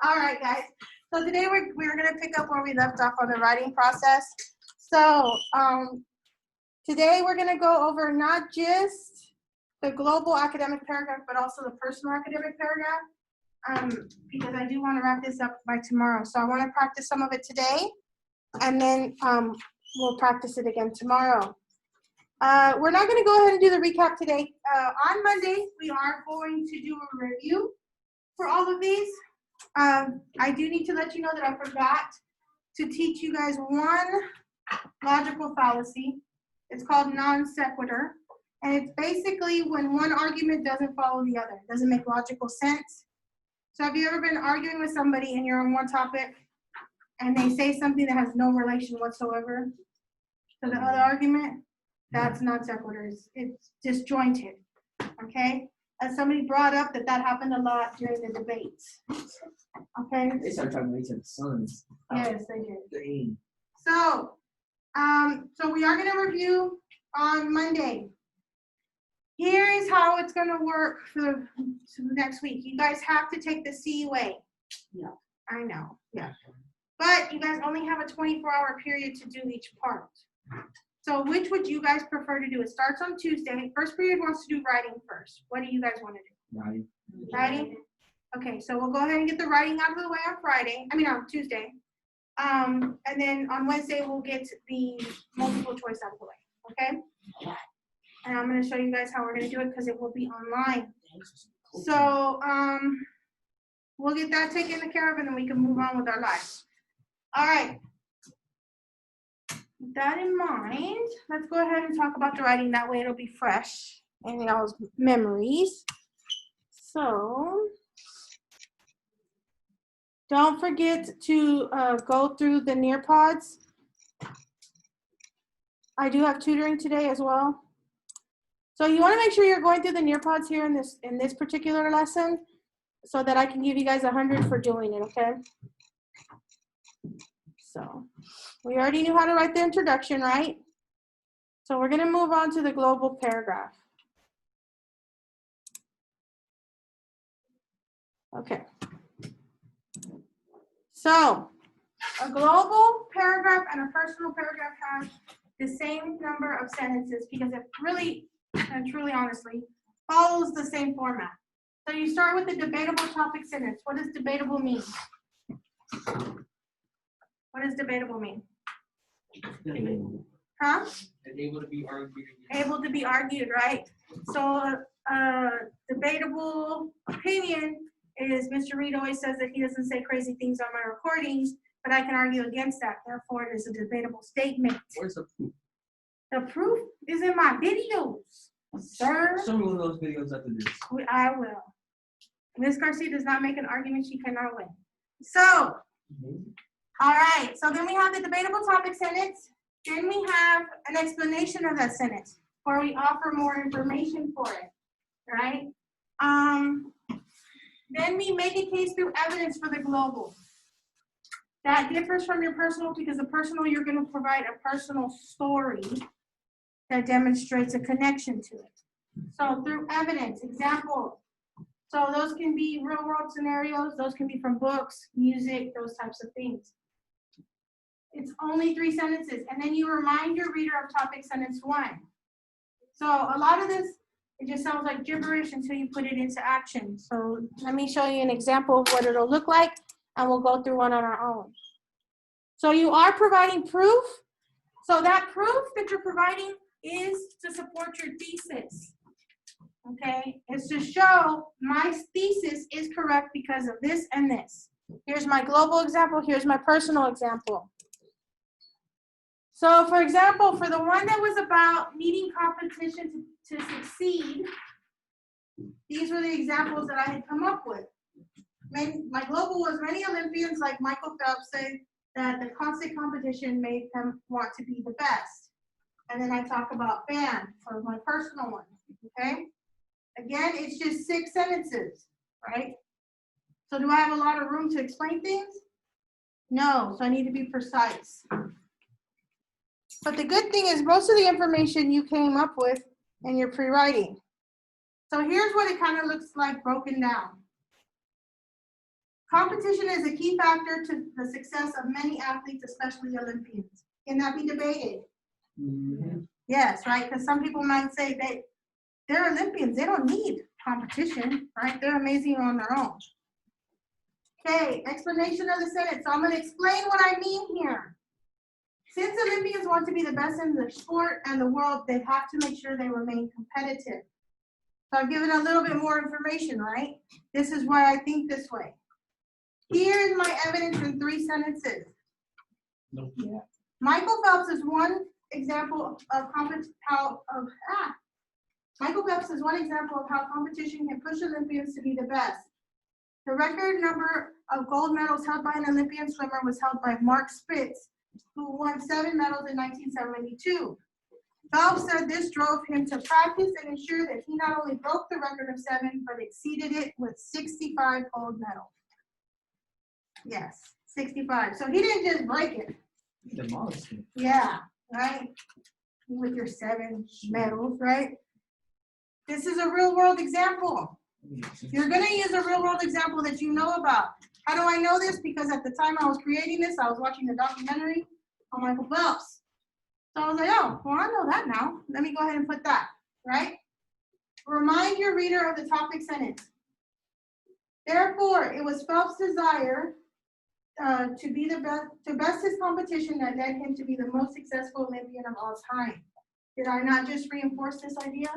All right, guys. So today we're going to pick up where we left off on the writing process. So today we're going to go over not just the global academic paragraph, but also the personal academic paragraph, because I do want to wrap this up by tomorrow. So I want to practice some of it today, and then we'll practice it again tomorrow. We're not going to go ahead and do the recap today. On Monday, we are going to do a review for all of these. I do need to let you know that I forgot to teach you guys one logical fallacy. It's called non sequitur. And it's basically when one argument doesn't follow the other. It doesn't make logical sense. So have you ever been arguing with somebody and you're on one topic and they say something that has no relation whatsoever to the other argument? That's non sequitur. It's disjointed. Okay? As somebody brought up that happened a lot during the debates. Okay? They started talking about each other's sons. Yes, they did. Dang. So we are going to review on Monday. Here is how it's going to work for the next week. You guys have to take the CUA. Yeah. I know. Yeah. But you guys only have a 24-hour period to do each part. So which would you guys prefer to do? It starts on Tuesday. First period wants to do writing first. What do you guys want to do? Writing. Writing? Okay, so we'll go ahead and get the writing out of the way on Tuesday. And then on Wednesday, we'll get the multiple choice out of the way, okay? And I'm going to show you guys how we're going to do it because it will be online. So we'll get that taken care of and then we can move on with our lives. All right. With that in mind, let's go ahead and talk about the writing. That way it'll be fresh in y'all's memories. So don't forget to go through the Nearpods. I do have tutoring today as well. So you want to make sure you're going through the Nearpods here in this particular lesson so that I can give you guys 100 for doing it, okay? So we already knew how to write the introduction, right? So we're going to move on to the global paragraph. Okay. So a global paragraph and a personal paragraph have the same number of sentences because it really and truly honestly follows the same format. So you start with the debatable topic sentence. What does debatable mean? What does debatable mean? Huh? Able to be argued. Able to be argued, right? So debatable opinion is Mr. Reed always says that he doesn't say crazy things on my recordings, but I can argue against that. Therefore, it is a debatable statement. Where's the proof? The proof is in my videos, sir. Show me one of those videos after this. I will. Ms. Garcia does not make an argument she cannot win. So, all right. So then we have the debatable topic sentence. Then we have an explanation of that sentence where we offer more information for it, right? Then we make a case through evidence for the global. That differs from your personal because the personal, you're going to provide a personal story that demonstrates a connection to it. So through evidence, example. So those can be real world scenarios. Those can be from books, music, those types of things. It's only 3 sentences. And then you remind your reader of topic sentence 1. So a lot of this, it just sounds like gibberish until you put it into action. So let me show you an example of what it'll look like, and we'll go through one on our own. So you are providing proof. So that proof that you're providing is to support your thesis. Okay, it's to show my thesis is correct because of this and this. Here's my global example. Here's my personal example. So for example, for the one that was about needing competition to succeed, these were the examples that I had come up with. My global was many Olympians like Michael Phelps say that the constant competition made them want to be the best. And then I talk about fan for my personal one, okay? Again, it's just 6 sentences, right? So do I have a lot of room to explain things? No, so I need to be precise. But the good thing is most of the information you came up with in your pre-writing. So here's what it kind of looks like broken down. Competition is a key factor to the success of many athletes, especially Olympians. Can that be debated? Mm-hmm. Yes, right? Because some people might say they're Olympians. They don't need competition, right? They're amazing on their own. Okay, explanation of the sentence. So I'm going to explain what I mean here. Since Olympians want to be the best in the sport and the world, they have to make sure they remain competitive. So I've given a little bit more information, right? This is why I think this way. Here is my evidence in 3 sentences. Nope. Yeah. Michael Phelps is one example of Michael Phelps is one example of how competition can push Olympians to be the best. The record number of gold medals held by an Olympian swimmer was held by Mark Spitz, who won 7 medals in 1972. Phelps said this drove him to practice and ensure that he not only broke the record of 7, but exceeded it with 65 gold medals. Yes, 65. So he didn't just break it. Demolished it. Yeah, right? With your 7 medals, right? This is a real world example. You're going to use a real world example that you know about. How do I know this? Because at the time I was creating this, I was watching a documentary on Michael Phelps. So I was like, oh, well, I know that now. Let me go ahead and put that, right? Remind your reader of the topic sentence. Therefore, it was Phelps' desire to be the best, to best his competition that led him to be the most successful Olympian of all time. Did I not just reinforce this idea?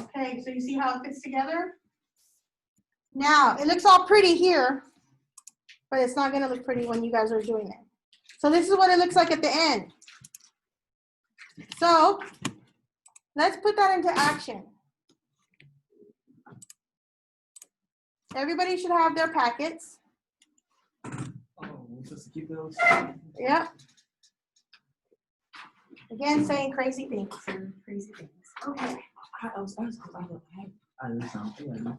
Okay, so you see how it fits together? Now, it looks all pretty here, but it's not going to look pretty when you guys are doing it. So this is what it looks like at the end. So let's put that into action. Everybody should have their packets. Oh, we're supposed to keep those? Yep. Again, saying crazy things. Crazy things. Okay. I was asking because I listen.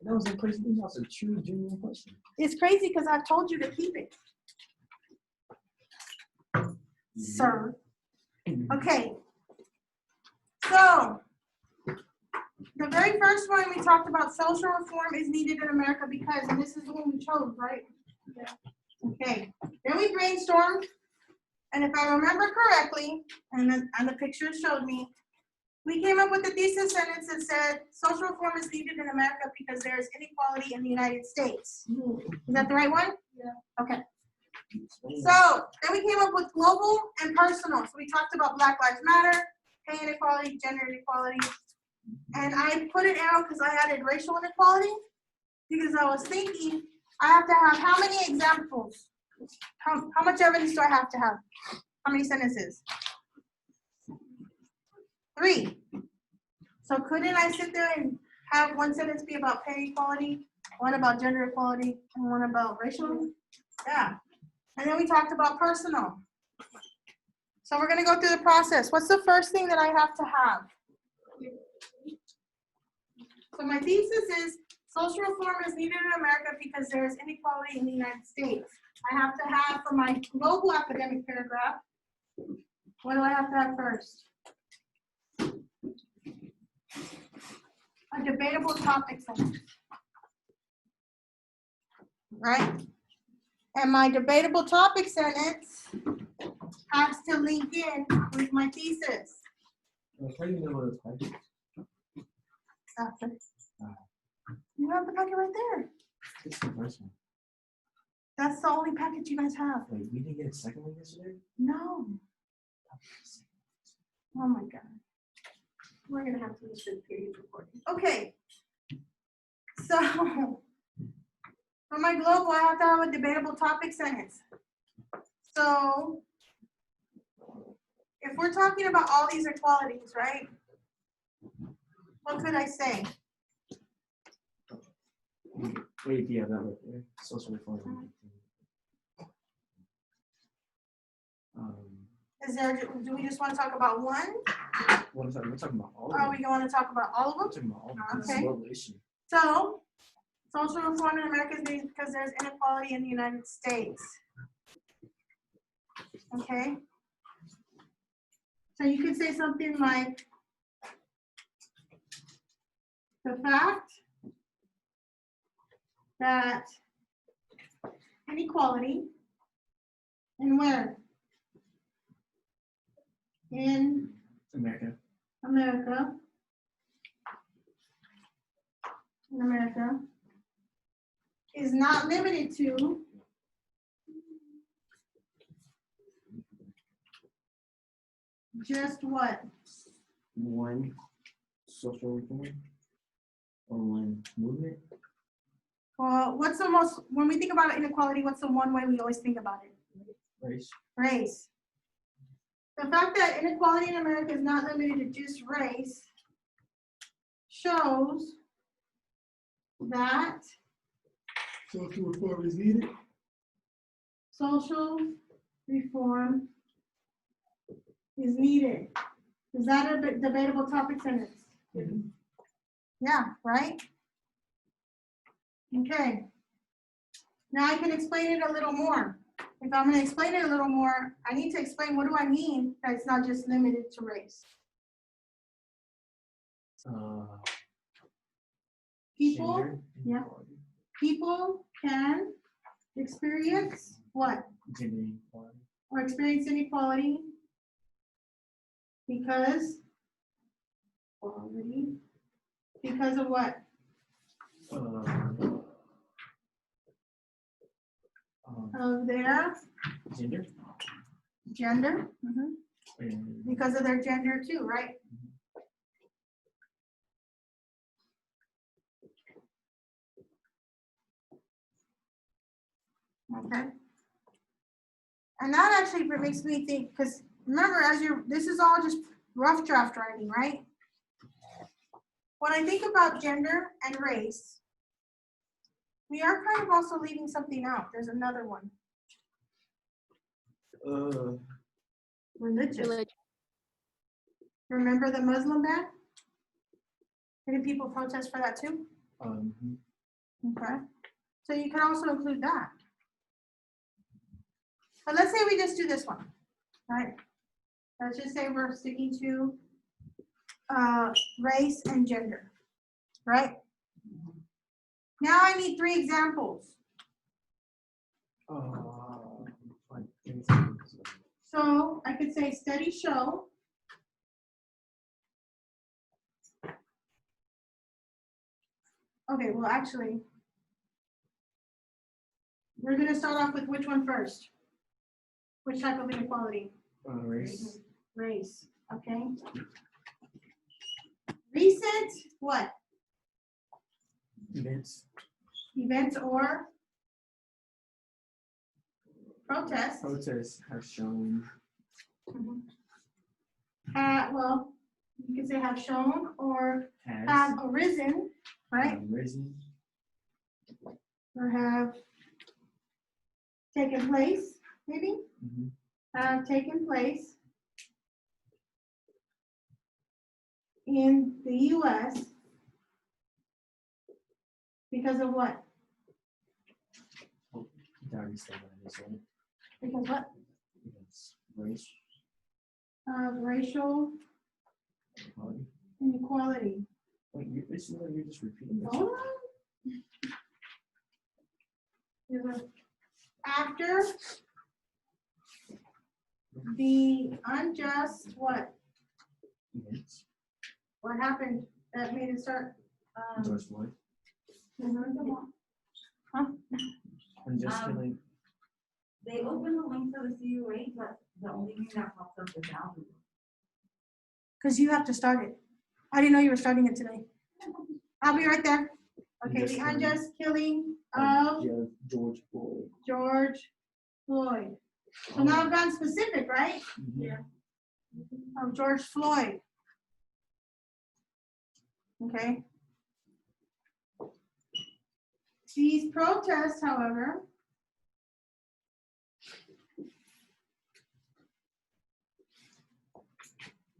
That was a crazy thing. That was a true, genuine question. It's crazy because I've told you to keep it. Sir. Okay. So, the very first one we talked about, social reform is needed in America because, and this is the one we chose, right? Yeah. Okay. Then we brainstormed, and if I remember correctly, and the pictures showed me, we came up with a thesis sentence that said, social reform is needed in America because there is inequality in the United States. Is that the right one? Yeah. Okay. So then we came up with global and personal. So we talked about Black Lives Matter, pay inequality, gender inequality. And I put an arrow because I added racial inequality because I was thinking I have to have how many examples? How much evidence do I have to have? How many sentences? 3. So couldn't I sit there and have one sentence be about pay equality, one about gender equality, and one about racial? Yeah. And then we talked about personal. So we're going to go through the process. What's the first thing that I have to have? So my thesis is social reform is needed in America because there is inequality in the United States. I have to have for my global academic paragraph, what do I have to have first? A debatable topic sentence. Right? And my debatable topic sentence has to link in with my thesis. How do you know what it's like? After. You have the packet right there. It's the first one. That's the only packet you guys have. Wait, we didn't get a second one yesterday? No. Oh my God. We're going to have to listen to the period recording. Okay. So, for my global, I have to have a debatable topic sentence. So, if we're talking about all these equalities, right? What could I say? Wait, yeah, that right there. Social reform. Is there? Do we just want to talk about one? We're talking about all of Or them. are we going to talk about all of We're them? talking about all of them. This is Okay. a global issue. So, social reform in America is needed because there's inequality in the United States. Okay. So you could say something like, the fact that inequality in where? In America. America. In America is not limited to just what? One social reform or one movement. Well, what's the most, when we think about inequality, what's the one way we always think about it? Race. Race. The fact that inequality in America is not limited to just race shows that Social reform is needed. social reform is needed. Is that a debatable topic sentence? Mhm. Yeah, right? Okay. Now I can explain it a little more. If I'm going to explain it a little more, I need to explain what do I mean that it's not just limited to race. People, Gender yeah. inequality. people can experience what? Gender inequality. Or experience inequality because quality, because of what? Of their Gender. gender, And because of their gender too, right? Okay. And that actually makes me think, because remember, this is all just rough draft writing, right? When I think about gender and race, we are kind of also leaving something out. There's another one. Religion. Remember the Muslim ban? Did people protest for that too? Okay. So you can also include that. But let's say we just do this one, right? Let's just say we're sticking to race and gender, right? Now I need 3 examples. So I could say studies show okay, well actually, we're going to start off with which one first? Which type of inequality? Race. Race, okay. Recent, what? Events or protests. Protests have shown. Well, you can say have shown or Has have arisen, right? risen. Or have taken place, maybe? Have taken place in the US because of what? Because what? Race. Racial inequality. Wait, you're just repeating that. Hold on. After the unjust what? Events. What happened that made it start? George Floyd. Huh? Unjust killing. They opened the link for the CUA, but the only thing that pops up is now. Because you have to start it. I didn't know you were starting it today. I'll be right there. Okay, the unjust killing of George Floyd. George Floyd. So now I've gotten specific, right? Yeah. Of George Floyd. Okay. These protests, however,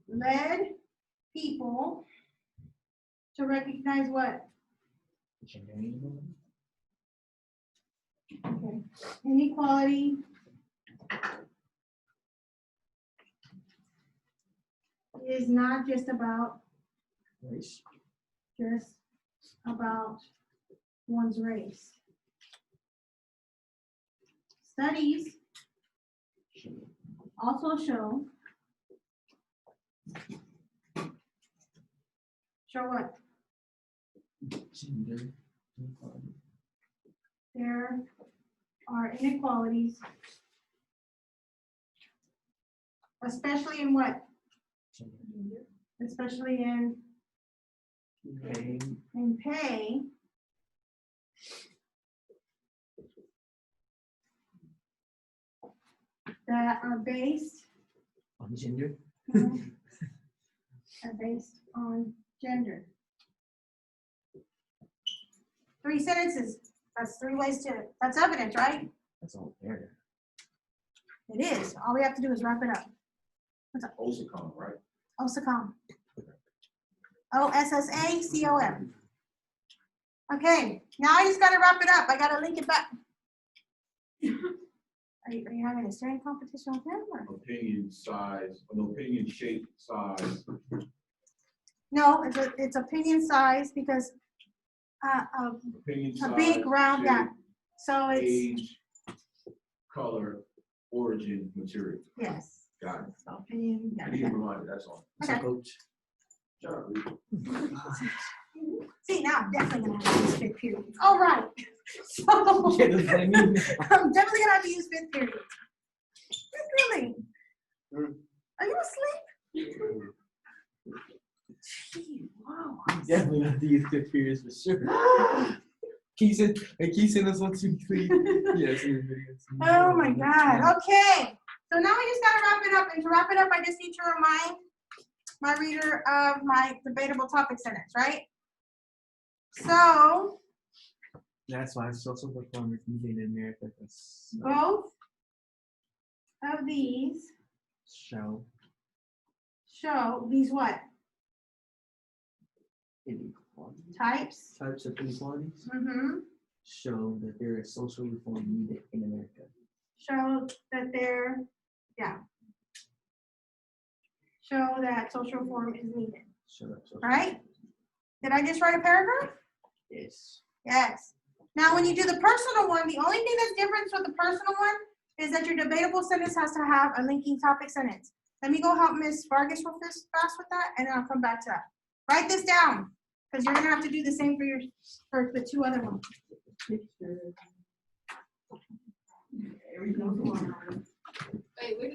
led people to recognize what? Okay. Inequality is not just about Race. one's race. Studies also show what? Gender inequality. There are inequalities, especially in what? Gender. Especially in pay that are based On gender. are based on gender. 3 sentences. That's 3 ways to, that's evidence, right? That's all there. It is. All we have to do is wrap it up. What's up? OSACOM, right? OSACOM. OSSACOM. Okay, now I just gotta wrap it up. I gotta link it back. Are you having a staring competition with him? Or? Opinion size, an opinion shape size. No, it's opinion size because Opinion a size. big round shape, gap. So it's, Age, color, origin, material. yes. Got it. So opinion, I need a reminder, that's all. So Okay. coach. Shut up, Lee. See, now I'm definitely gonna have to use fifth period. All right. So Yeah, that's what I mean. I'm definitely gonna have to use fifth period. Really? Are you asleep? Gee, wow. Definitely not to use 5 periods for sure. Can you send us one too, please? Yes. Oh my God. Okay. So now we just gotta wrap it up. And to wrap it up, I just need to remind my reader of my debatable topic sentence, right? So That's why social reform is needed in America. both of these Show show these what? inequality. Types. Types of inequalities Mm-hmm. show that there is social reform needed in America. Show that they're, yeah. Show that social reform is needed. Show that social All right? Did I just write a paragraph? Yes. Yes. Now, when you do the personal one, the only thing that's different with the personal one is that your debatable sentence has to have a linking topic sentence. Let me go help Ms. Vargas real fast with that, and then I'll come back to that. Write this down, because you're gonna have to do the same for the 2 other ones. Wait, we're